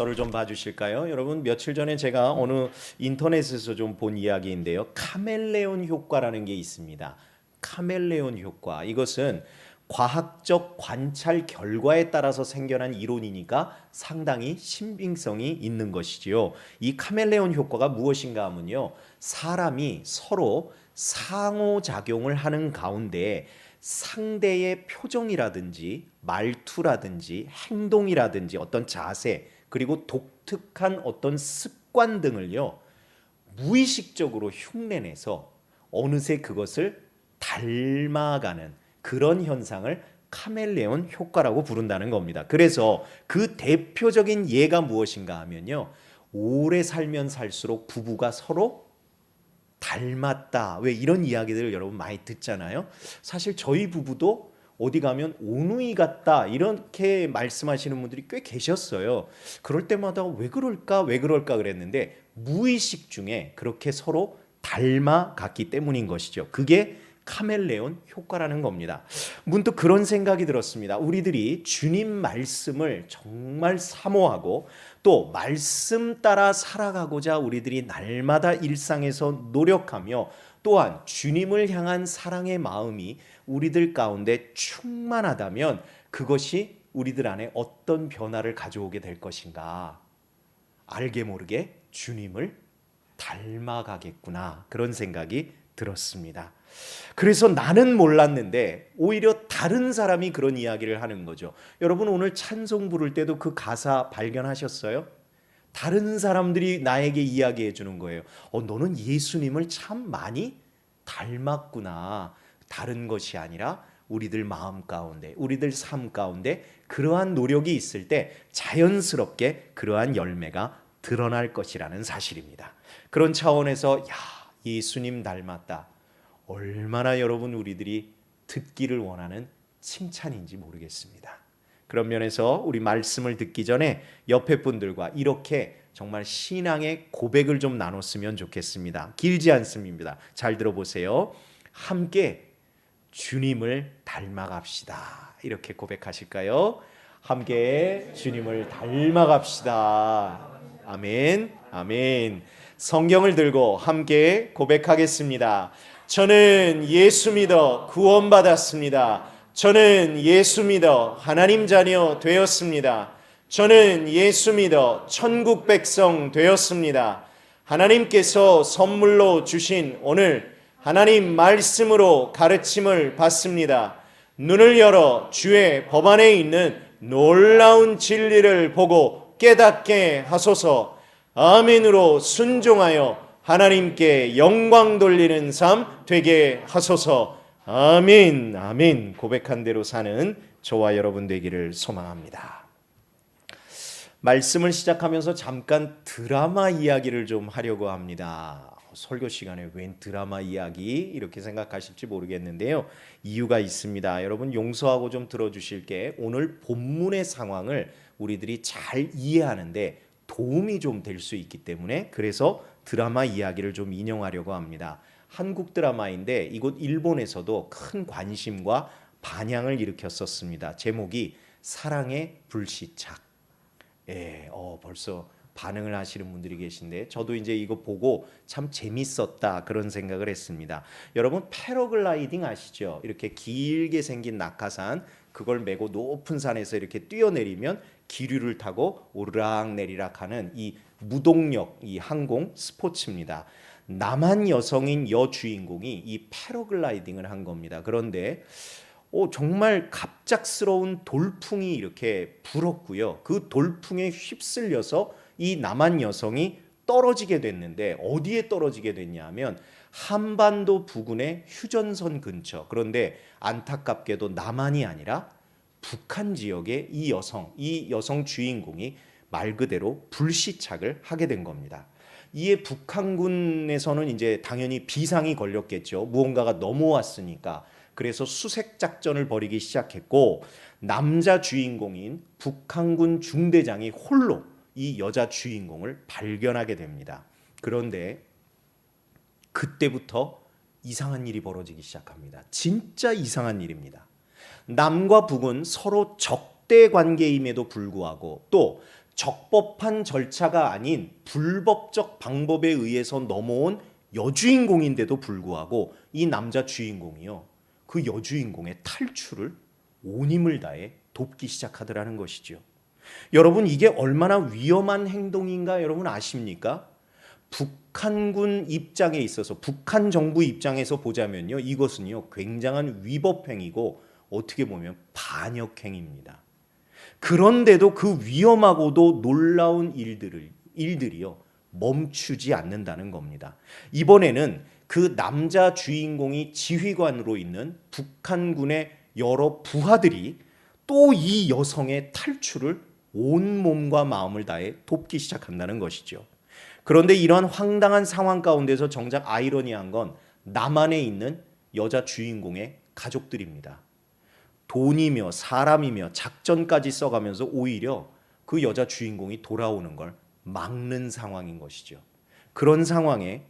저를 좀 봐주실까요? 여러분 며칠 전에 제가 어느 인터넷에서 좀 본 이야기인데요. 카멜레온 효과라는 게 있습니다. 카멜레온 효과. 이것은 과학적 관찰 결과에 따라서 생겨난 이론이니까 상당히 신빙성이 있는 것이지요. 이 카멜레온 효과가 무엇인가 하면요. 사람이 서로 상호작용을 하는 가운데 상대의 표정이라든지 말투라든지 행동이라든지 어떤 자세 그리고 독특한 어떤 습관 등을요 무의식적으로 흉내내서 어느새 그것을 닮아가는 그런 현상을 카멜레온 효과라고 부른다는 겁니다. 그래서 그 대표적인 예가 무엇인가 하면요 오래 살면 살수록 부부가 서로 닮았다. 왜 이런 이야기들을 여러분 많이 듣잖아요. 사실 저희 부부도 어디 가면 오누이 같다 이렇게 말씀하시는 분들이 꽤 계셨어요. 그럴 때마다 왜 그럴까 왜 그럴까 그랬는데 무의식 중에 그렇게 서로 닮아갔기 때문인 것이죠. 그게 카멜레온 효과라는 겁니다. 문득 그런 생각이 들었습니다. 우리들이 주님 말씀을 정말 사모하고 또 말씀 따라 살아가고자 우리들이 날마다 일상에서 노력하며 또한 주님을 향한 사랑의 마음이 우리들 가운데 충만하다면 그것이 우리들 안에 어떤 변화를 가져오게 될 것인가? 알게 모르게 주님을 닮아가겠구나. 그런 생각이 들었습니다. 그래서 나는 몰랐는데 오히려 다른 사람이 그런 이야기를 하는 거죠. 여러분 오늘 찬송 부를 때도 그 가사 발견하셨어요? 다른 사람들이 나에게 이야기해 주는 거예요. 너는 예수님을 참 많이 닮았구나. 다른 것이 아니라 우리들 마음 가운데, 우리들 삶 가운데 그러한 노력이 있을 때 자연스럽게 그러한 열매가 드러날 것이라는 사실입니다. 그런 차원에서 예수님 닮았다. 얼마나 여러분 우리들이 듣기를 원하는 칭찬인지 모르겠습니다. 그런 면에서 우리 말씀을 듣기 전에 옆에 분들과 이렇게 정말 신앙의 고백을 좀 나눴으면 좋겠습니다. 길지 않습니다. 잘 들어보세요. 함께 주님을 닮아갑시다. 이렇게 고백하실까요? 함께 주님을 닮아갑시다. 아멘, 아멘. 성경을 들고 함께 고백하겠습니다. 저는 예수 믿어 구원받았습니다. 저는 예수 믿어 하나님 자녀 되었습니다. 저는 예수 믿어 천국 백성 되었습니다. 하나님께서 선물로 주신 오늘 하나님 말씀으로 가르침을 받습니다. 눈을 열어 주의 법 안에 있는 놀라운 진리를 보고 깨닫게 하소서. 아멘으로 순종하여 하나님께 영광 돌리는 삶 되게 하소서. 아멘, 아멘. 고백한 대로 사는 저와 여러분 되기를 소망합니다. 말씀을 시작하면서 잠깐 드라마 이야기를 좀 하려고 합니다. 설교 시간에 웬 드라마 이야기 이렇게 생각하실지 모르겠는데요. 이유가 있습니다. 여러분 용서하고 좀 들어주실 게 오늘 본문의 상황을 우리들이 잘 이해하는데 도움이 좀 될 수 있기 때문에 그래서 드라마 이야기를 좀 인용하려고 합니다. 한국 드라마인데 이곳 일본에서도 큰 관심과 반향을 일으켰었습니다. 제목이 사랑의 불시착. 벌써 반응을 하시는 분들이 계신데 저도 이제 이거 보고 참 재밌었다 그런 생각을 했습니다. 여러분 패러글라이딩 아시죠? 이렇게 길게 생긴 낙하산 그걸 메고 높은 산에서 이렇게 뛰어내리면 기류를 타고 오르락 내리락 하는 이 무동력 이 항공 스포츠입니다. 남한 여성인 여주인공이 이 패러글라이딩을 한 겁니다. 그런데 정말 갑작스러운 돌풍이 이렇게 불었고요. 그 돌풍에 휩쓸려서 이 남한 여성이 떨어지게 됐는데 어디에 떨어지게 됐냐면 한반도 부근의 휴전선 근처. 그런데 안타깝게도 남한이 아니라 북한 지역의 이 여성 주인공이 말 그대로 불시착을 하게 된 겁니다. 이에 북한군에서는 이제 당연히 비상이 걸렸겠죠. 무언가가 넘어왔으니까. 그래서 수색 작전을 벌이기 시작했고 남자 주인공인 북한군 중대장이 홀로 이 여자 주인공을 발견하게 됩니다. 그런데 그때부터 이상한 일이 벌어지기 시작합니다. 진짜 이상한 일입니다. 남과 북은 서로 적대 관계임에도 불구하고 또 적법한 절차가 아닌 불법적 방법에 의해서 넘어온 여주인공인데도 불구하고 이 남자 주인공이요, 그 여주인공의 탈출을 온 힘을 다해 돕기 시작하더라는 것이죠. 여러분, 이게 얼마나 위험한 행동인가 여러분 아십니까? 북한군 입장에 있어서, 북한 정부 입장에서 보자면요, 이것은요 굉장한 위법행위고 어떻게 보면 반역행위입니다. 그런데도 그 위험하고도 놀라운 일들이요 멈추지 않는다는 겁니다. 이번에는 그 남자 주인공이 지휘관으로 있는 북한군의 여러 부하들이 또 이 여성의 탈출을 온 몸과 마음을 다해 돕기 시작한다는 것이죠. 그런데 이러한 황당한 상황 가운데서 정작 아이러니한 건 남한에 있는 여자 주인공의 가족들입니다. 돈이며 사람이며 작전까지 써가면서 오히려 그 여자 주인공이 돌아오는 걸 막는 상황인 것이죠. 그런 상황에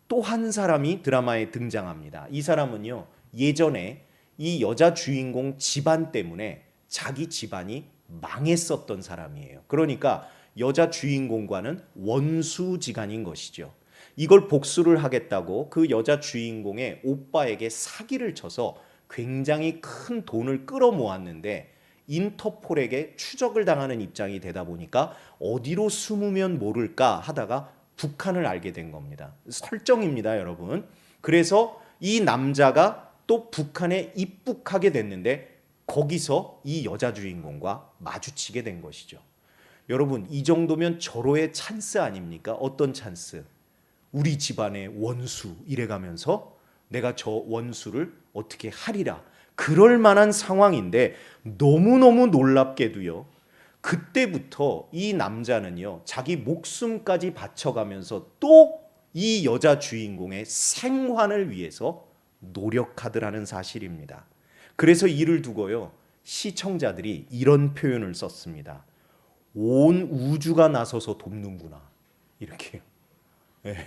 또 한 사람이 드라마에 등장합니다. 이 사람은요, 예전에 이 여자 주인공 집안 때문에 자기 집안이 망했었던 사람이에요. 그러니까 여자 주인공과는 원수지간인 것이죠. 이걸 복수를 하겠다고 그 여자 주인공의 오빠에게 사기를 쳐서 굉장히 큰 돈을 끌어모았는데 인터폴에게 추적을 당하는 입장이 되다 보니까 어디로 숨으면 모를까 하다가 북한을 알게 된 겁니다. 설정입니다, 여러분. 그래서 이 남자가 또 북한에 입국하게 됐는데 거기서 이 여자 주인공과 마주치게 된 것이죠. 여러분, 이 정도면 절호의 찬스 아닙니까? 어떤 찬스? 우리 집안의 원수 이래가면서 내가 저 원수를 어떻게 하리라. 그럴 만한 상황인데 너무너무 놀랍게도요, 그때부터 이 남자는요 자기 목숨까지 바쳐가면서 또 이 여자 주인공의 생환을 위해서 노력하더라는 사실입니다. 그래서 이를 두고요 시청자들이 이런 표현을 썼습니다. 온 우주가 나서서 돕는구나, 이렇게요. 네.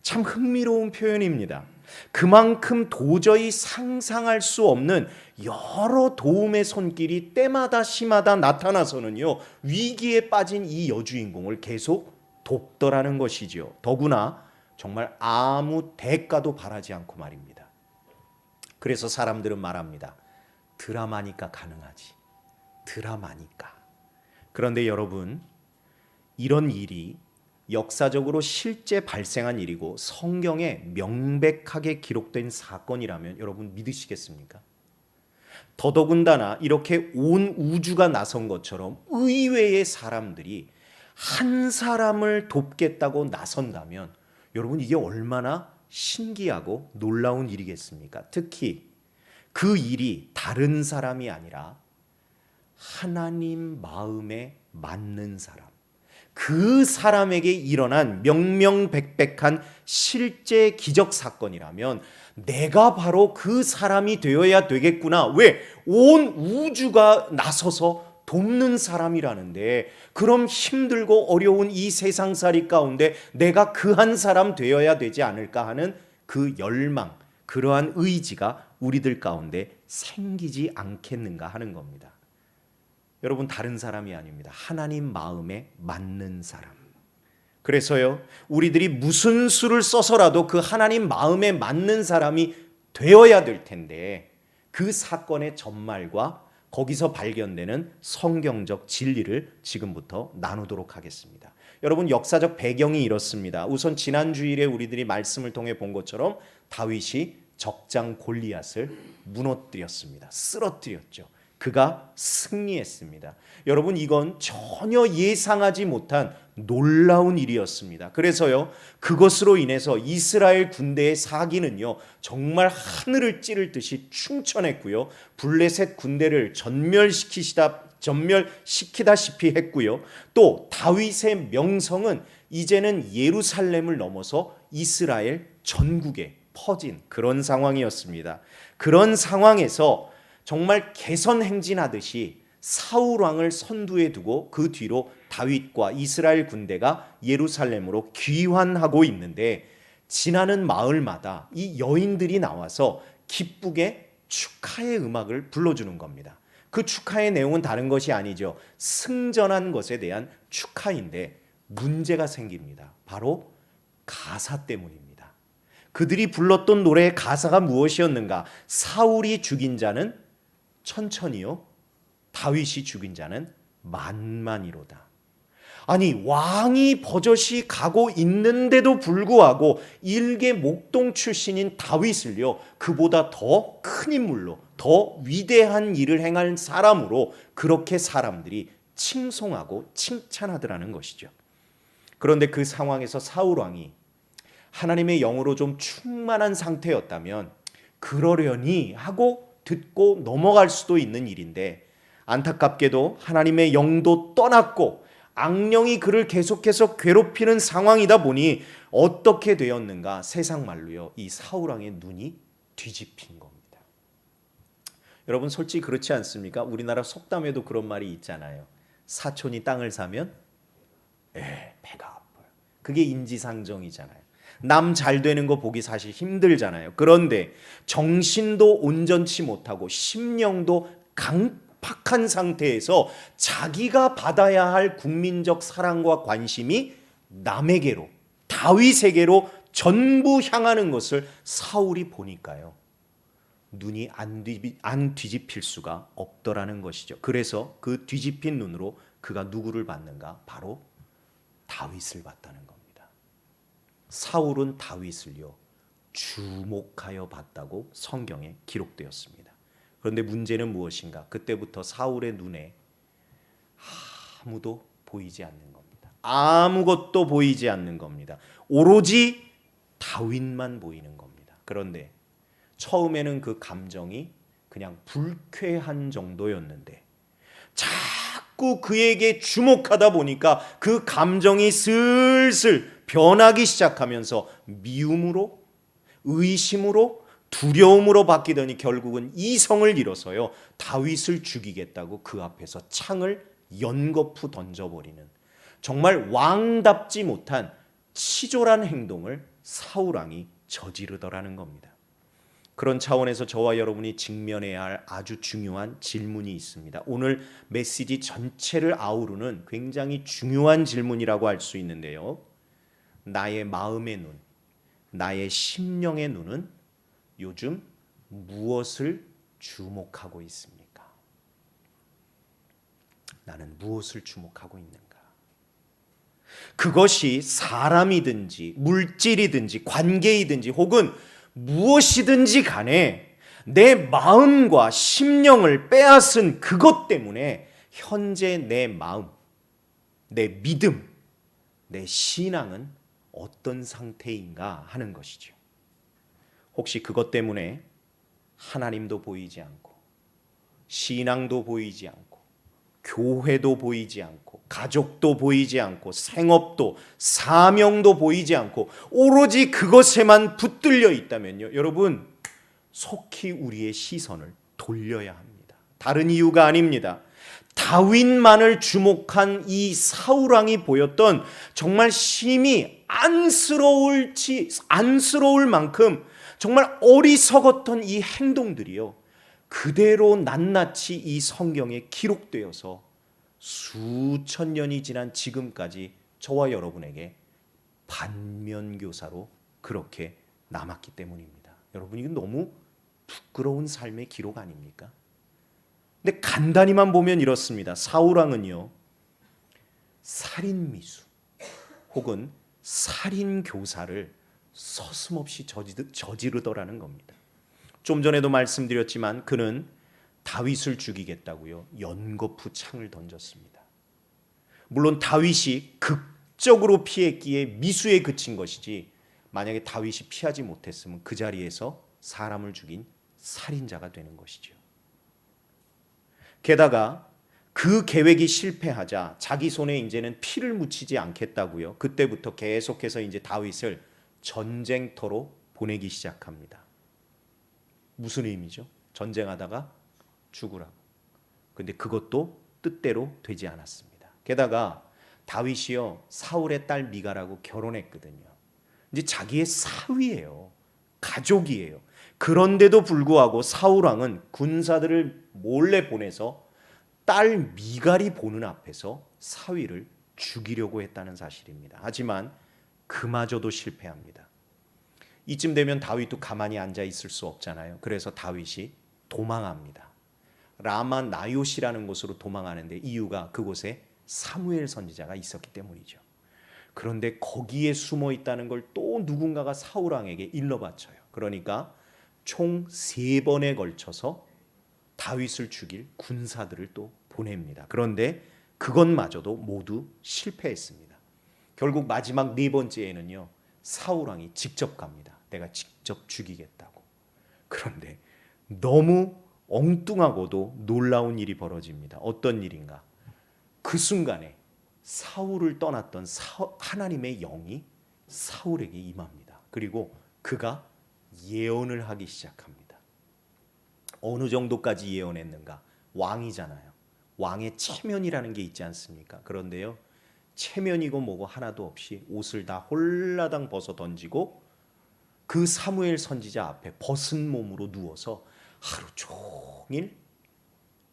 참 흥미로운 표현입니다. 그만큼 도저히 상상할 수 없는 여러 도움의 손길이 때마다 시마다 나타나서는요 위기에 빠진 이 여주인공을 계속 돕더라는 것이죠. 더구나 정말 아무 대가도 바라지 않고 말입니다. 그래서 사람들은 말합니다. 드라마니까 가능하지. 드라마니까. 그런데 여러분, 이런 일이 역사적으로 실제 발생한 일이고 성경에 명백하게 기록된 사건이라면 여러분 믿으시겠습니까? 더더군다나 이렇게 온 우주가 나선 것처럼 의외의 사람들이 한 사람을 돕겠다고 나선다면 여러분 이게 얼마나 신기하고 놀라운 일이겠습니까? 특히 그 일이 다른 사람이 아니라 하나님 마음에 맞는 사람, 그 사람에게 일어난 명명백백한 실제 기적 사건이라면 내가 바로 그 사람이 되어야 되겠구나. 왜? 온 우주가 나서서 돕는 사람이라는데, 그럼 힘들고 어려운 이 세상살이 가운데 내가 그 한 사람 되어야 되지 않을까 하는 그 열망, 그러한 의지가 우리들 가운데 생기지 않겠는가 하는 겁니다. 여러분, 다른 사람이 아닙니다. 하나님 마음에 맞는 사람. 그래서요, 우리들이 무슨 수를 써서라도 그 하나님 마음에 맞는 사람이 되어야 될 텐데, 그 사건의 전말과 거기서 발견되는 성경적 진리를 지금부터 나누도록 하겠습니다. 여러분, 역사적 배경이 이렇습니다. 우선 지난 주일에 우리들이 말씀을 통해 본 것처럼 다윗이 적장 골리앗을 무너뜨렸습니다. 쓰러뜨렸죠. 그가 승리했습니다. 여러분, 이건 전혀 예상하지 못한 놀라운 일이었습니다. 그래서요, 그것으로 인해서 이스라엘 군대의 사기는요 정말 하늘을 찌를 듯이 충천했고요, 블레셋 군대를 전멸시키다시피 했고요, 또 다윗의 명성은 이제는 예루살렘을 넘어서 이스라엘 전국에 퍼진 그런 상황이었습니다. 그런 상황에서 정말 개선행진하듯이 사울 왕을 선두에 두고 그 뒤로 다윗과 이스라엘 군대가 예루살렘으로 귀환하고 있는데, 지나는 마을마다 이 여인들이 나와서 기쁘게 축하의 음악을 불러주는 겁니다. 그 축하의 내용은 다른 것이 아니죠. 승전한 것에 대한 축하인데 문제가 생깁니다. 바로 가사 때문입니다. 그들이 불렀던 노래의 가사가 무엇이었는가? 사울이 죽인 자는 천천히요, 다윗이 죽인 자는 만만이로다. 아니, 왕이 버젓이 가고 있는데도 불구하고 일개 목동 출신인 다윗을요, 그보다 더 큰 인물로, 더 위대한 일을 행한 사람으로 그렇게 사람들이 칭송하고 칭찬하더라는 것이죠. 그런데 그 상황에서 사울 왕이 하나님의 영으로 좀 충만한 상태였다면 그러려니 하고 듣고 넘어갈 수도 있는 일인데, 안타깝게도 하나님의 영도 떠났고 악령이 그를 계속해서 괴롭히는 상황이다 보니 어떻게 되었는가? 세상 말로요, 이 사울 왕의 눈이 뒤집힌 겁니다. 여러분, 솔직히 그렇지 않습니까? 우리나라 속담에도 그런 말이 있잖아요. 사촌이 땅을 사면 배가 아파요. 그게 인지상정이잖아요. 남 잘 되는 거 보기 사실 힘들잖아요. 그런데 정신도 온전치 못하고 심령도 강팍한 상태에서 자기가 받아야 할 국민적 사랑과 관심이 남에게로, 다윗에게로 전부 향하는 것을 사울이 보니까요, 눈이 안 뒤집힐 수가 없더라는 것이죠. 그래서 그 뒤집힌 눈으로 그가 누구를 봤는가? 바로 다윗을 봤다는 겁니다. 사울은 다윗을요, 주목하여 봤다고 성경에 기록되었습니다. 그런데 문제는 무엇인가? 그때부터 사울의 눈에 아무도 보이지 않는 겁니다. 아무것도 보이지 않는 겁니다. 오로지 다윗만 보이는 겁니다. 그런데 처음에는 그 감정이 그냥 불쾌한 정도였는데 자꾸 그에게 주목하다 보니까 그 감정이 슬슬 변하기 시작하면서 미움으로, 의심으로, 두려움으로 바뀌더니 결국은 이성을 잃어서요, 다윗을 죽이겠다고 그 앞에서 창을 연거푸 던져버리는, 정말 왕답지 못한 치졸한 행동을 사울 왕이 저지르더라는 겁니다. 그런 차원에서 저와 여러분이 직면해야 할 아주 중요한 질문이 있습니다. 오늘 메시지 전체를 아우르는 굉장히 중요한 질문이라고 할 수 있는데요, 나의 마음의 눈, 나의 심령의 눈은 요즘 무엇을 주목하고 있습니까? 나는 무엇을 주목하고 있는가? 그것이 사람이든지 물질이든지 관계이든지 혹은 무엇이든지 간에 내 마음과 심령을 빼앗은 그것 때문에 현재 내 마음, 내 믿음, 내 신앙은 어떤 상태인가 하는 것이죠. 혹시 그것 때문에 하나님도 보이지 않고, 신앙도 보이지 않고, 교회도 보이지 않고, 가족도 보이지 않고, 생업도, 사명도 보이지 않고 오로지 그것에만 붙들려 있다면요, 여러분, 속히 우리의 시선을 돌려야 합니다. 다른 이유가 아닙니다. 다윗만을 주목한 이 사울 왕이 보였던 정말 심히 안쓰러울 만큼 정말 어리석었던 이 행동들이요, 그대로 낱낱이 이 성경에 기록되어서 수천 년이 지난 지금까지 저와 여러분에게 반면교사로 그렇게 남았기 때문입니다. 여러분, 이건 너무 부끄러운 삶의 기록 아닙니까? 근데 간단히만 보면 이렇습니다. 사울 왕은요, 살인미수 혹은 살인교사를 서슴없이 저지르더라는 겁니다. 좀 전에도 말씀드렸지만 그는 다윗을 죽이겠다고요, 연거푸 창을 던졌습니다. 물론 다윗이 극적으로 피했기에 미수에 그친 것이지, 만약에 다윗이 피하지 못했으면 그 자리에서 사람을 죽인 살인자가 되는 것이죠. 게다가 그 계획이 실패하자 자기 손에 이제는 피를 묻히지 않겠다고요, 그때부터 계속해서 이제 다윗을 전쟁터로 보내기 시작합니다. 무슨 의미죠? 전쟁하다가 죽으라고. 근데 그것도 뜻대로 되지 않았습니다. 게다가 다윗이요, 사울의 딸 미갈하고 결혼했거든요. 이제 자기의 사위예요. 가족이에요. 그런데도 불구하고 사울 왕은 군사들을 몰래 보내서 딸 미갈이 보는 앞에서 사위를 죽이려고 했다는 사실입니다. 하지만 그마저도 실패합니다. 이쯤 되면 다윗도 가만히 앉아 있을 수 없잖아요. 그래서 다윗이 도망합니다. 라마 나요시라는 곳으로 도망하는데 이유가 그곳에 사무엘 선지자가 있었기 때문이죠. 그런데 거기에 숨어 있다는 걸 또 누군가가 사울 왕에게 일러바쳐요. 그러니까 총 3번에 걸쳐서 다윗을 죽일 군사들을 또 보냅니다. 그런데 그것마저도 모두 실패했습니다. 결국 마지막 4번째에는요, 사울 왕이 직접 갑니다. 내가 직접 죽이겠다고. 그런데 너무 엉뚱하고도 놀라운 일이 벌어집니다. 어떤 일인가? 그 순간에 사울을 떠났던 하나님의 영이 사울에게 임합니다. 그리고 그가 예언을 하기 시작합니다. 어느 정도까지 예언했는가? 왕이잖아요. 왕의 체면이라는 게 있지 않습니까? 그런데요, 체면이고 뭐고 하나도 없이 옷을 다 홀라당 벗어 던지고 그 사무엘 선지자 앞에 벗은 몸으로 누워서 하루 종일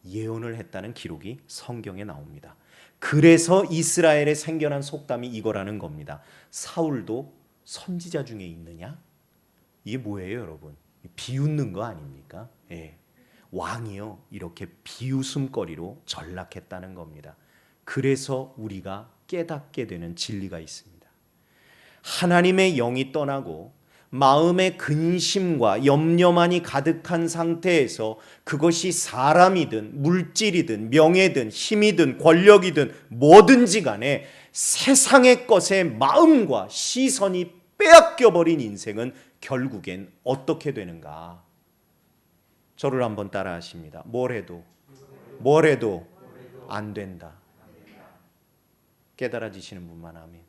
예언을 했다는 기록이 성경에 나옵니다. 그래서 이스라엘에 생겨난 속담이 이거라는 겁니다. 사울도 선지자 중에 있느냐? 이게 뭐예요, 여러분? 비웃는 거 아닙니까? 예. 왕이요, 이렇게 비웃음거리로 전락했다는 겁니다. 그래서 우리가 깨닫게 되는 진리가 있습니다. 하나님의 영이 떠나고 마음의 근심과 염려만이 가득한 상태에서 그것이 사람이든 물질이든 명예든 힘이든 권력이든 뭐든지 간에 세상의 것에 마음과 시선이 빼앗겨버린 인생은 결국엔 어떻게 되는가? 저를 한번 따라 하십니다. 뭘 해도 안 된다. 깨달아지시는 분만 아멘.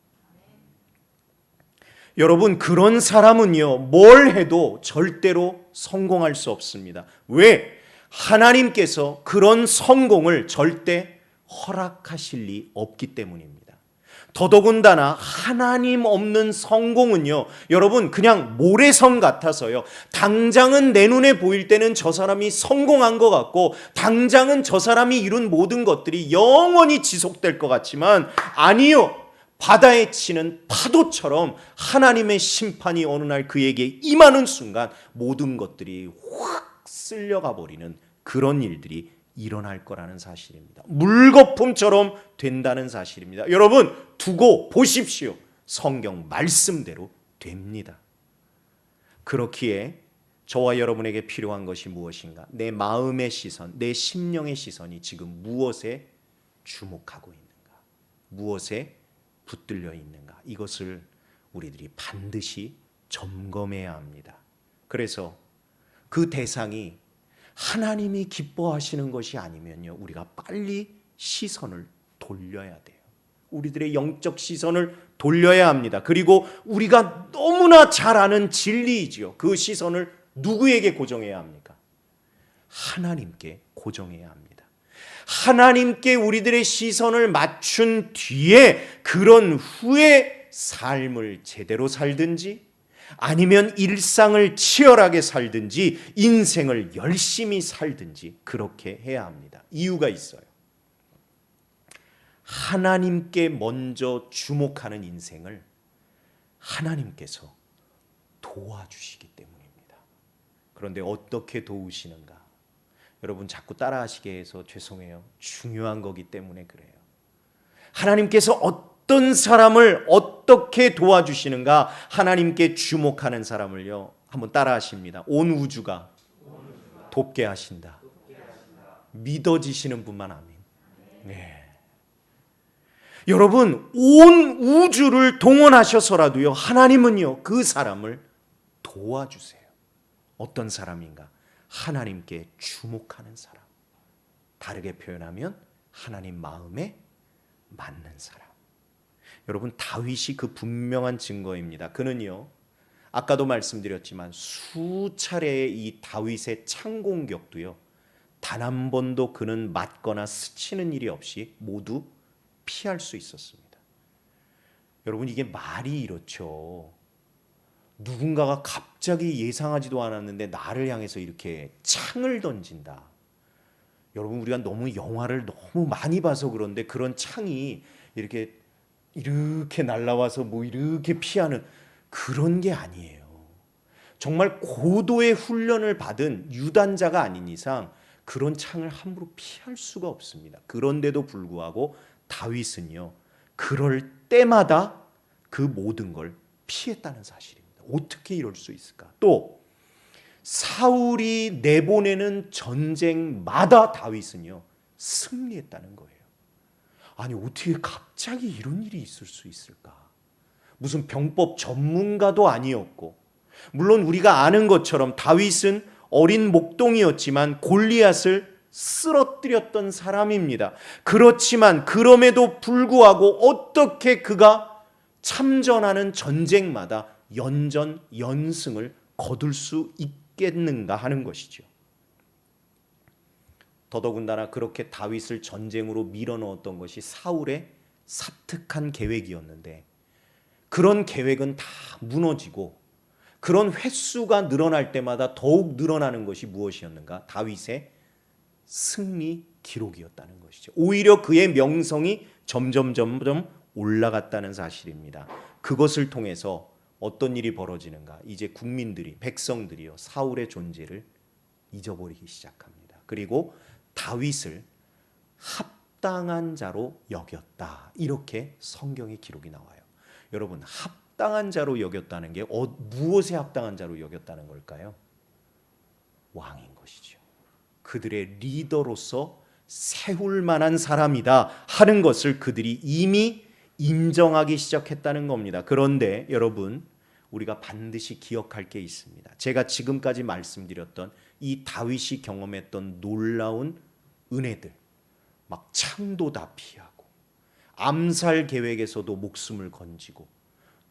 여러분, 그런 사람은요, 뭘 해도 절대로 성공할 수 없습니다. 왜? 하나님께서 그런 성공을 절대 허락하실 리 없기 때문입니다. 더더군다나 하나님 없는 성공은요, 여러분, 그냥 모래성 같아서요, 당장은 내 눈에 보일 때는 저 사람이 성공한 것 같고 당장은 저 사람이 이룬 모든 것들이 영원히 지속될 것 같지만 아니요, 바다에 치는 파도처럼 하나님의 심판이 어느 날 그에게 임하는 순간 모든 것들이 확 쓸려가 버리는 그런 일들이 일어날 거라는 사실입니다. 물거품처럼 된다는 사실입니다. 여러분, 두고 보십시오. 성경 말씀대로 됩니다. 그렇기에 저와 여러분에게 필요한 것이 무엇인가? 내 마음의 시선, 내 심령의 시선이 지금 무엇에 주목하고 있는가? 무엇에 붙들려 있는가? 이것을 우리들이 반드시 점검해야 합니다. 그래서 그 대상이 하나님이 기뻐하시는 것이 아니면요, 우리가 빨리 시선을 돌려야 돼요. 우리들의 영적 시선을 돌려야 합니다. 그리고 우리가 너무나 잘 아는 진리이지요. 그 시선을 누구에게 고정해야 합니까? 하나님께 고정해야 합니다. 하나님께 우리들의 시선을 맞춘 뒤에 그런 후에 삶을 제대로 살든지 아니면 일상을 치열하게 살든지 인생을 열심히 살든지 그렇게 해야 합니다. 이유가 있어요. 하나님께 먼저 주목하는 인생을 하나님께서 도와주시기 때문입니다. 그런데 어떻게 도우시는가? 여러분, 자꾸 따라하시게 해서 죄송해요. 중요한 거기 때문에 그래요. 하나님께서 어떤 사람을 어떻게 도와주시는가? 하나님께 주목하는 사람을요, 한번 따라하십니다. 온 우주가 돕게 하신다. 믿어지시는 분만 아멘. 네. 여러분, 온 우주를 동원하셔서라도요, 하나님은요, 그 사람을 도와주세요. 어떤 사람인가? 하나님께 주목하는 사람. 다르게 표현하면 하나님 마음에 맞는 사람. 여러분, 다윗이 그 분명한 증거입니다. 그는요, 아까도 말씀드렸지만 수차례의 이 다윗의 창공격도요, 단 한 번도 그는 맞거나 스치는 일이 없이 모두 피할 수 있었습니다. 여러분, 이게 말이 이렇죠. 누군가가 갑자기 예상하지도 않았는데 나를 향해서 이렇게 창을 던진다. 여러분 우리가 너무 영화를 너무 많이 봐서 그런데 그런 창이 이렇게 날라와서 뭐 이렇게 피하는 그런 게 아니에요. 정말 고도의 훈련을 받은 유단자가 아닌 이상 그런 창을 함부로 피할 수가 없습니다. 그런데도 불구하고 다윗은요, 그럴 때마다 그 모든 걸 피했다는 사실입니다. 어떻게 이럴 수 있을까? 또 사울이 내보내는 전쟁마다 다윗은요, 승리했다는 거예요. 아니 어떻게 갑자기 이런 일이 있을 수 있을까? 무슨 병법 전문가도 아니었고, 물론 우리가 아는 것처럼 다윗은 어린 목동이었지만 골리앗을 쓰러뜨렸던 사람입니다. 그렇지만 그럼에도 불구하고 어떻게 그가 참전하는 전쟁마다 연전 연승을 거둘 수 있겠는가 하는 것이죠. 더더군다나 그렇게 다윗을 전쟁으로 밀어넣었던 것이 사울의 사특한 계획이었는데, 그런 계획은 다 무너지고 그런 횟수가 늘어날 때마다 더욱 늘어나는 것이 무엇이었는가? 다윗의 승리 기록이었다는 것이죠. 오히려 그의 명성이 점점 올라갔다는 사실입니다. 그것을 통해서 어떤 일이 벌어지는가? 이제 국민들이, 백성들이요, 사울의 존재를 잊어버리기 시작합니다. 그리고 다윗을 합당한 자로 여겼다, 이렇게 성경의 기록이 나와요. 여러분, 합당한 자로 여겼다는 게 무엇에 합당한 자로 여겼다는 걸까요? 왕인 것이죠. 그들의 리더로서 세울 만한 사람이다 하는 것을 그들이 이미 인정하기 시작했다는 겁니다. 그런데 여러분, 우리가 반드시 기억할 게 있습니다. 제가 지금까지 말씀드렸던 이 다윗이 경험했던 놀라운 은혜들, 막 창도 다 피하고 암살 계획에서도 목숨을 건지고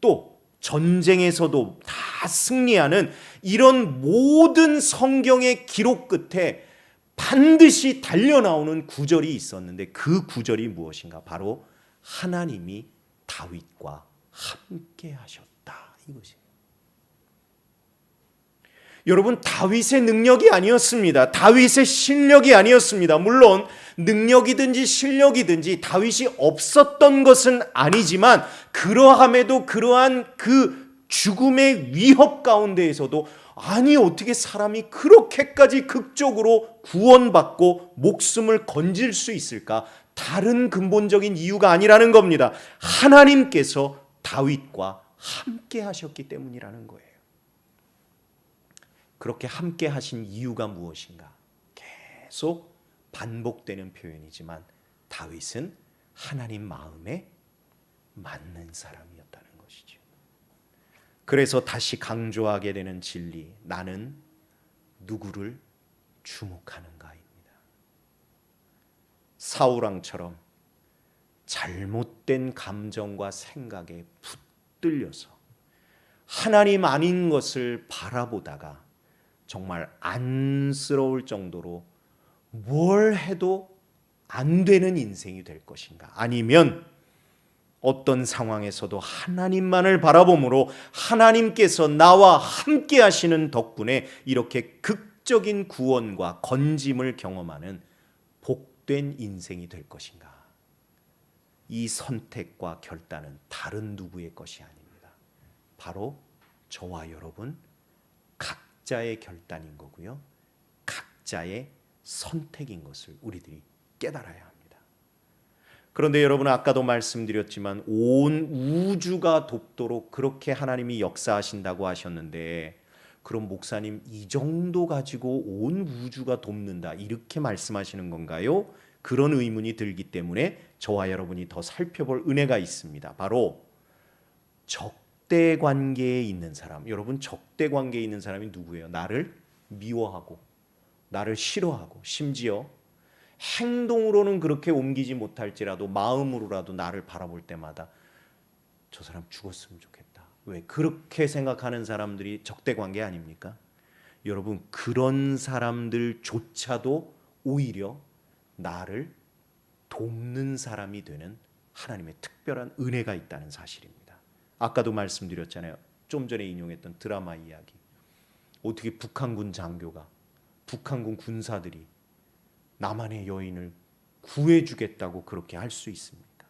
또 전쟁에서도 다 승리하는 이런 모든 성경의 기록 끝에 반드시 달려나오는 구절이 있었는데, 그 구절이 무엇인가? 바로 하나님이 다윗과 함께 하셨다, 이것이에요. 여러분, 다윗의 능력이 아니었습니다. 다윗의 실력이 아니었습니다. 물론 능력이든지 실력이든지 다윗이 없었던 것은 아니지만, 그러함에도 그러한 그 죽음의 위협 가운데에서도 아니 어떻게 사람이 그렇게까지 극적으로 구원받고 목숨을 건질 수 있을까? 다른 근본적인 이유가 아니라는 겁니다. 하나님께서 다윗과 함께 하셨기 때문이라는 거예요. 그렇게 함께 하신 이유가 무엇인가? 계속 반복되는 표현이지만 다윗은 하나님 마음에 맞는 사람이었다는 것이죠. 그래서 다시 강조하게 되는 진리, 나는 누구를 주목하는가입니다. 사울왕처럼 잘못된 감정과 생각에 붙들려서 하나님 아닌 것을 바라보다가 정말 안쓰러울 정도로 뭘 해도 안 되는 인생이 될 것인가? 아니면 어떤 상황에서도 하나님만을 바라봄으로 하나님께서 나와 함께 하시는 덕분에 이렇게 극적인 구원과 건짐을 경험하는 복된 인생이 될 것인가? 이 선택과 결단은 다른 누구의 것이 아닙니다. 바로 저와 여러분 각자의 결단인 거고요, 각자의 선택인 것을 우리들이 깨달아야 합니다. 그런데 여러분, 아까도 말씀드렸지만 온 우주가 돕도록 그렇게 하나님이 역사하신다고 하셨는데, 그럼 목사님 이 정도 가지고 온 우주가 돕는다 이렇게 말씀하시는 건가요? 그런 의문이 들기 때문에 저와 여러분이 더 살펴볼 은혜가 있습니다. 바로 적대 관계에 있는 사람. 여러분, 적대 관계에 있는 사람이 누구예요? 나를 미워하고 나를 싫어하고 심지어 행동으로는 그렇게 옮기지 못할지라도 마음으로라도 나를 바라볼 때마다 저 사람 죽었으면 좋겠다. 왜? 그렇게 생각하는 사람들이 적대 관계 아닙니까? 여러분, 그런 사람들조차도 오히려 나를 돕는 사람이 되는 하나님의 특별한 은혜가 있다는 사실입니다. 아까도 말씀드렸잖아요. 좀 전에 인용했던 드라마 이야기. 어떻게 북한군 장교가, 북한군 군사들이 나만의 여인을 구해주겠다고 그렇게 할 수 있습니까?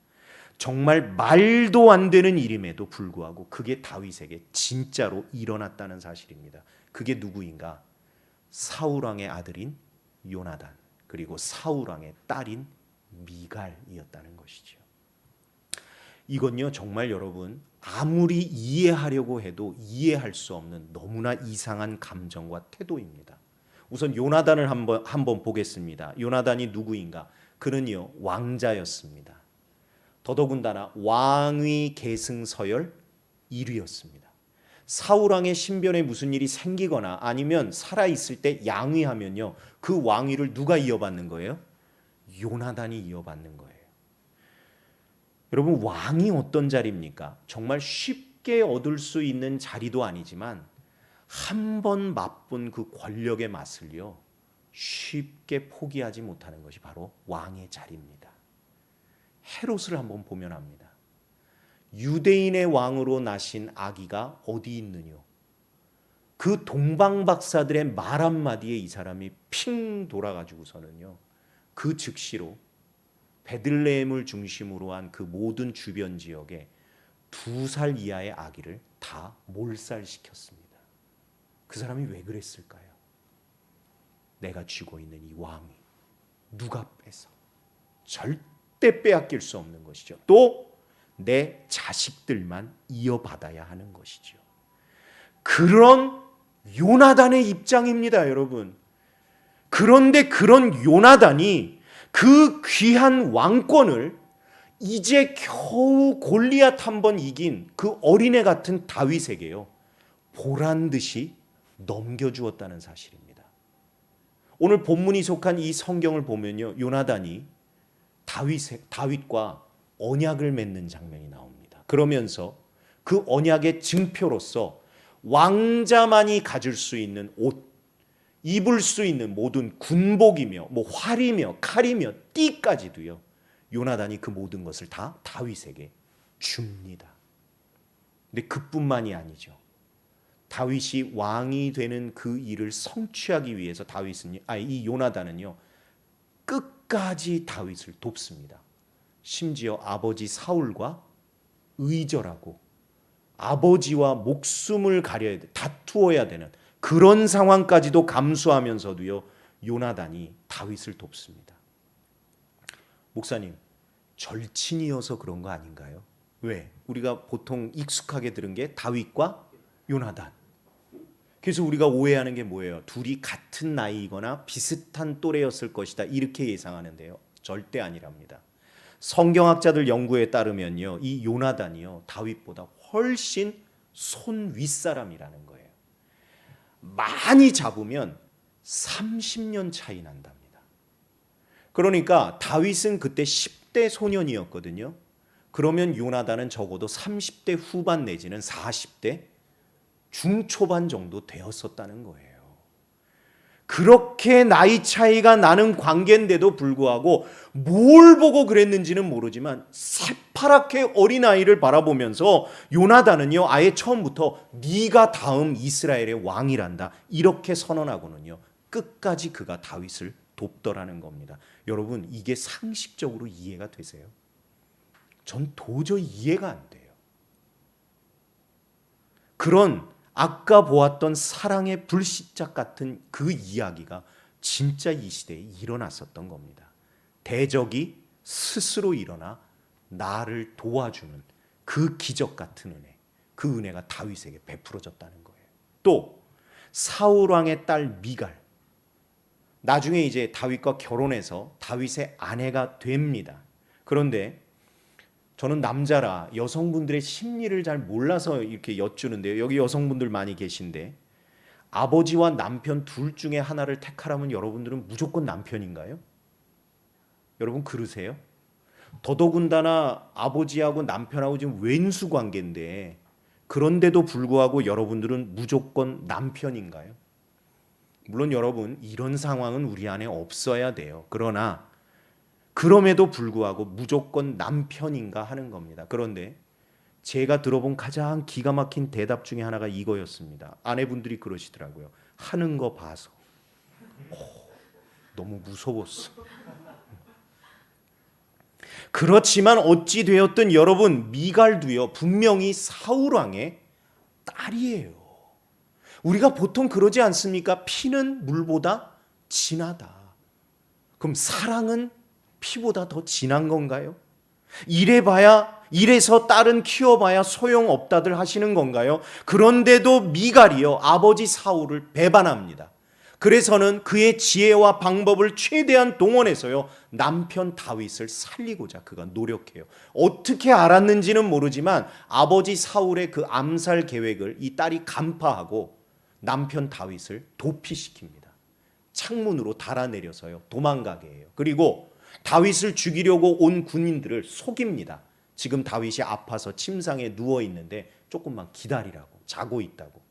정말 말도 안 되는 일임에도 불구하고 그게 다윗에게 진짜로 일어났다는 사실입니다. 그게 누구인가? 사울 왕의 아들인 요나단, 그리고 사울 왕의 딸인 미갈이었다는 것이죠. 이건요, 정말 여러분 아무리 이해하려고 해도 이해할 수 없는 너무나 이상한 감정과 태도입니다. 우선 요나단을 한번 보겠습니다. 요나단이 누구인가? 그는요, 왕자였습니다. 더더군다나 왕위 계승 서열 1위였습니다. 사울 왕의 신변에 무슨 일이 생기거나 아니면 살아 있을 때 양위하면요, 그 왕위를 누가 이어받는 거예요? 요나단이 이어받는 거예요. 여러분, 왕이 어떤 자리입니까? 정말 쉽게 얻을 수 있는 자리도 아니지만 한 번 맛본 그 권력의 맛을요, 쉽게 포기하지 못하는 것이 바로 왕의 자리입니다. 헤롯을 한번 보면 압니다. 유대인의 왕으로 나신 아기가 어디 있느냐? 그 동방박사들의 말 한마디에 이 사람이 핑 돌아가지고서는요, 그 즉시로 베들레헴을 중심으로 한 그 모든 주변 지역에 2살 이하의 아기를 다 몰살시켰습니다. 그 사람이 왜 그랬을까요? 내가 쥐고 있는 이 왕이 누가 뺏어? 절대 빼앗길 수 없는 것이죠. 또 내 자식들만 이어받아야 하는 것이죠. 그런 요나단의 입장입니다, 여러분. 그런데 그런 요나단이 그 귀한 왕권을 이제 겨우 골리앗 한 번 이긴 그 어린애 같은 다윗에게요, 보란 듯이 넘겨주었다는 사실입니다. 오늘 본문이 속한 이 성경을 보면요, 요나단이 다윗과 언약을 맺는 장면이 나옵니다. 그러면서 그 언약의 증표로서 왕자만이 가질 수 있는 옷, 입을 수 있는 모든 군복이며 활이며 칼이며 띠까지도요, 요나단이 그 모든 것을 다 다윗에게 줍니다. 근데 그뿐만이 아니죠. 다윗이 왕이 되는 그 일을 성취하기 위해서 이 요나단은요, 끝까지 다윗을 돕습니다. 심지어 아버지 사울과 의절하고 아버지와 목숨을 가려야 돼, 다투어야 되는 그런 상황까지도 감수하면서도요, 요나단이 다윗을 돕습니다. 목사님, 절친이어서 그런 거 아닌가요? 왜? 우리가 보통 익숙하게 들은 게 다윗과 요나단. 그래서 우리가 오해하는 게 뭐예요? 둘이 같은 나이이거나 비슷한 또래였을 것이다, 이렇게 예상하는데요, 절대 아니랍니다. 성경학자들 연구에 따르면요, 이 요나단이요, 다윗보다 훨씬 손 윗사람이라는 거예요. 많이 잡으면 30년 차이 난답니다. 그러니까 다윗은 그때 10대 소년이었거든요. 그러면 요나단은 적어도 30대 후반 내지는 40대 중초반 정도 되었었다는 거예요. 그렇게 나이 차이가 나는 관계인데도 불구하고 뭘 보고 그랬는지는 모르지만 새파랗게 어린아이를 바라보면서 요나단은요, 아예 처음부터 네가 다음 이스라엘의 왕이란다, 이렇게 선언하고는요, 끝까지 그가 다윗을 돕더라는 겁니다. 여러분, 이게 상식적으로 이해가 되세요? 전 도저히 이해가 안 돼요. 그런 아까 보았던 사랑의 불시착 같은 그 이야기가 진짜 이 시대에 일어났었던 겁니다. 대적이 스스로 일어나 나를 도와주는 그 기적 같은 은혜, 그 은혜가 다윗에게 베풀어졌다는 거예요. 또 사울 왕의 딸 미갈, 나중에 이제 다윗과 결혼해서 다윗의 아내가 됩니다. 그런데 저는 남자라 여성분들의 심리를 잘 몰라서 이렇게 여쭈는데요, 여기 여성분들 많이 계신데 아버지와 남편 둘 중에 하나를 택하라면 여러분들은 무조건 남편인가요? 여러분 그러세요? 더더군다나 아버지하고 남편하고 지금 왼수 관계인데 그런데도 불구하고 여러분들은 무조건 남편인가요? 물론 여러분, 이런 상황은 우리 안에 없어야 돼요. 그러나 그럼에도 불구하고 무조건 남편인가 하는 겁니다. 그런데 제가 들어본 가장 기가 막힌 대답 중에 하나가 이거였습니다. 아내분들이 그러시더라고요. 하는 거 봐서. 너무 무서웠어. 그렇지만 어찌 되었든 여러분, 미갈도요 분명히 사울 왕의 딸이에요. 우리가 보통 그러지 않습니까? 피는 물보다 진하다. 그럼 사랑은 피보다 더 진한 건가요? 이래서 딸은 키워봐야 소용없다들 하시는 건가요? 그런데도 미갈이요 아버지 사울을 배반합니다. 그래서는 그의 지혜와 방법을 최대한 동원해서요 남편 다윗을 살리고자 그가 노력해요. 어떻게 알았는지는 모르지만 아버지 사울의 그 암살 계획을 이 딸이 간파하고 남편 다윗을 도피시킵니다. 창문으로 달아내려서요 도망가게 해요. 그리고 다윗을 죽이려고 온 군인들을 속입니다. 지금 다윗이 아파서 침상에 누워 있는데 조금만 기다리라고, 자고 있다고.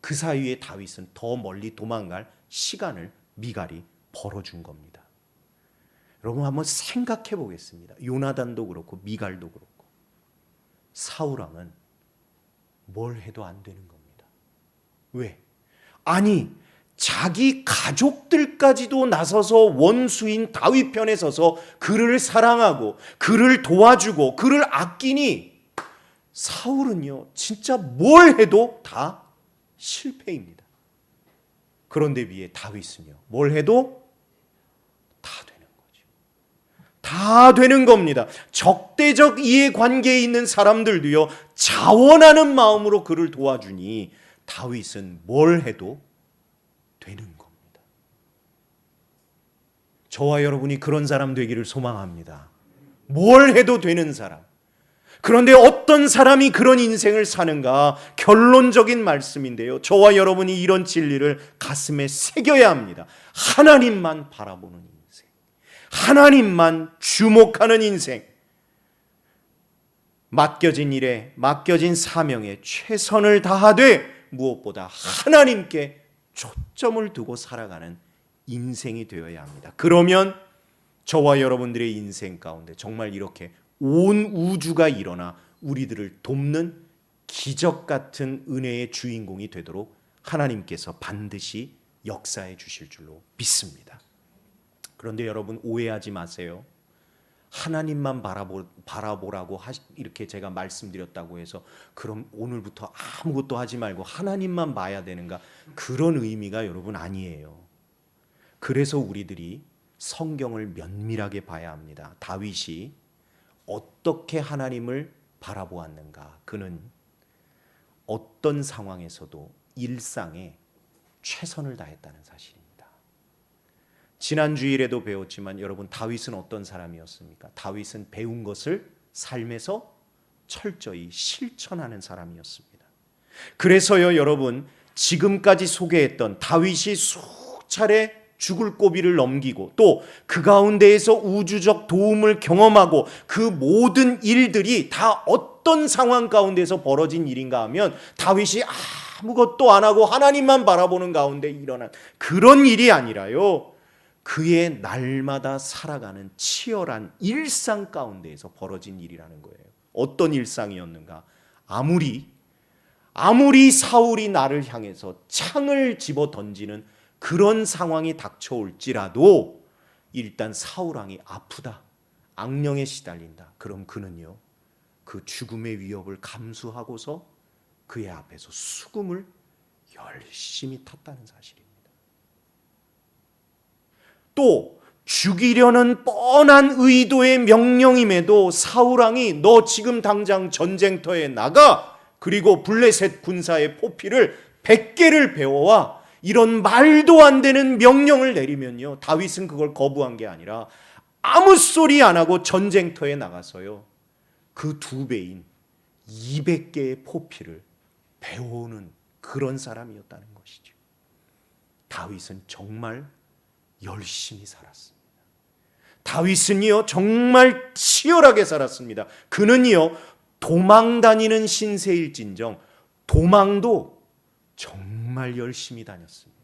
그 사이에 다윗은 더 멀리 도망갈 시간을 미갈이 벌어준 겁니다. 여러분 한번 생각해 보겠습니다. 요나단도 그렇고 미갈도 그렇고 사울 왕은 뭘 해도 안 되는 겁니다. 왜? 아니 자기 가족들까지도 나서서 원수인 다윗 편에 서서 그를 사랑하고 그를 도와주고 그를 아끼니 사울은요 진짜 뭘 해도 다 실패입니다. 그런데 위에 다윗은요 뭘 해도 다 되는 거죠. 다 되는 겁니다. 적대적 이해관계에 있는 사람들도요 자원하는 마음으로 그를 도와주니 다윗은 뭘 해도 되는 겁니다. 저와 여러분이 그런 사람 되기를 소망합니다. 뭘 해도 되는 사람. 그런데 어떤 사람이 그런 인생을 사는가? 결론적인 말씀인데요. 저와 여러분이 이런 진리를 가슴에 새겨야 합니다. 하나님만 바라보는 인생. 하나님만 주목하는 인생. 맡겨진 일에, 맡겨진 사명에 최선을 다하되 무엇보다 하나님께 초점을 두고 살아가는 인생이 되어야 합니다. 그러면 저와 여러분들의 인생 가운데 정말 이렇게 온 우주가 일어나 우리들을 돕는 기적 같은 은혜의 주인공이 되도록 하나님께서 반드시 역사해 주실 줄로 믿습니다. 그런데 여러분 오해하지 마세요. 하나님만 바라보라고 이렇게 제가 말씀드렸다고 해서 그럼 오늘부터 아무것도 하지 말고 하나님만 봐야 되는가? 그런 의미가 여러분 아니에요. 그래서 우리들이 성경을 면밀하게 봐야 합니다. 다윗이 어떻게 하나님을 바라보았는가? 그는 어떤 상황에서도 일상에 최선을 다했다는 사실입니다. 지난 주일에도 배웠지만 여러분 다윗은 어떤 사람이었습니까? 다윗은 배운 것을 삶에서 철저히 실천하는 사람이었습니다. 그래서요 여러분 지금까지 소개했던 다윗이 수차례 죽을 고비를 넘기고 또 그 가운데에서 우주적 도움을 경험하고 그 모든 일들이 다 어떤 상황 가운데서 벌어진 일인가 하면 다윗이 아무것도 안 하고 하나님만 바라보는 가운데 일어난 그런 일이 아니라요. 그의 날마다 살아가는 치열한 일상 가운데에서 벌어진 일이라는 거예요. 어떤 일상이었는가? 아무리 사울이 나를 향해서 창을 집어 던지는 그런 상황이 닥쳐올지라도 일단 사울 왕이 아프다, 악령에 시달린다. 그럼 그는요 그 죽음의 위협을 감수하고서 그의 앞에서 수금을 열심히 탔다는 사실입니다. 또 죽이려는 뻔한 의도의 명령임에도 사울 왕이 너 지금 당장 전쟁터에 나가, 그리고 블레셋 군사의 포피를 100개를 배워와, 이런 말도 안 되는 명령을 내리면요 다윗은 그걸 거부한 게 아니라 아무 소리 안 하고 전쟁터에 나가서요 그 2배인 200개의 포피를 배워오는 그런 사람이었다는 것이죠. 다윗은 정말 열심히 살았습니다. 다윗은요 정말 치열하게 살았습니다. 그는요 도망 다니는 신세일진정 도망도 정말 열심히 다녔습니다.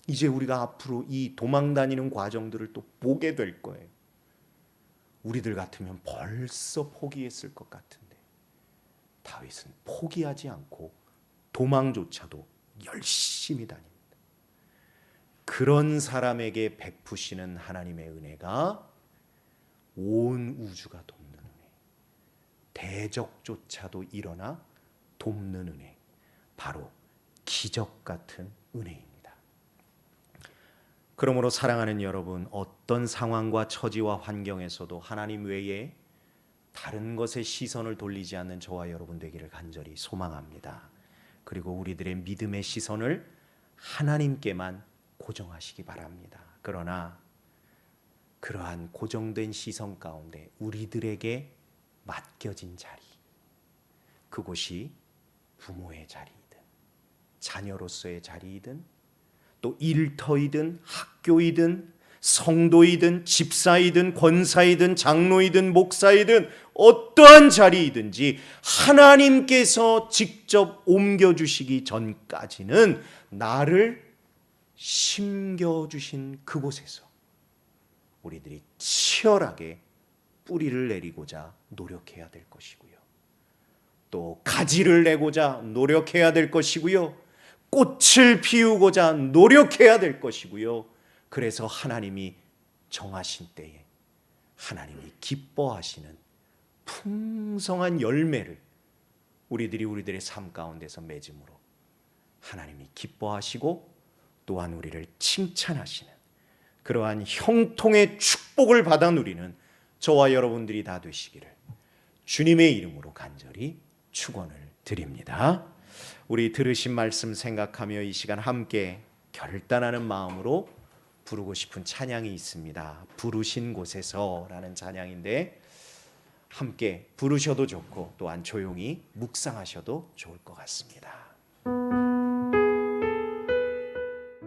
이제 우리가 앞으로 이 도망 다니는 과정들을 또 보게 될 거예요. 우리들 같으면 벌써 포기했을 것 같은데 다윗은 포기하지 않고 도망조차도 열심히 다닙니다. 그런 사람에게 베푸시는 하나님의 은혜가 온 우주가 돕는 은혜, 대적조차도 일어나 돕는 은혜, 바로 기적 같은 은혜입니다. 그러므로 사랑하는 여러분, 어떤 상황과 처지와 환경에서도 하나님 외에 다른 것에 시선을 돌리지 않는 저와 여러분 되기를 간절히 소망합니다. 그리고 우리들의 믿음의 시선을 하나님께만 고정하시기 바랍니다. 그러나 그러한 고정된 시선 가운데 우리들에게 맡겨진 자리, 그곳이 부모의 자리이든 자녀로서의 자리이든 또 일터이든 학교이든 성도이든 집사이든 권사이든 장로이든 목사이든 어떠한 자리이든지 하나님께서 직접 옮겨주시기 전까지는 나를 심겨주신 그곳에서 우리들이 치열하게 뿌리를 내리고자 노력해야 될 것이고요. 또 가지를 내고자 노력해야 될 것이고요. 꽃을 피우고자 노력해야 될 것이고요. 그래서 하나님이 정하신 때에 하나님이 기뻐하시는 풍성한 열매를 우리들의 삶 가운데서 맺음으로 하나님이 기뻐하시고 또한 우리를 칭찬하시는 그러한 형통의 축복을 받아 누리는 저와 여러분들이 다 되시기를 주님의 이름으로 간절히 축원을 드립니다. 우리 들으신 말씀 생각하며 이 시간 함께 결단하는 마음으로 부르고 싶은 찬양이 있습니다. 부르신 곳에서라는 찬양인데 함께 부르셔도 좋고 또한 조용히 묵상하셔도 좋을 것 같습니다.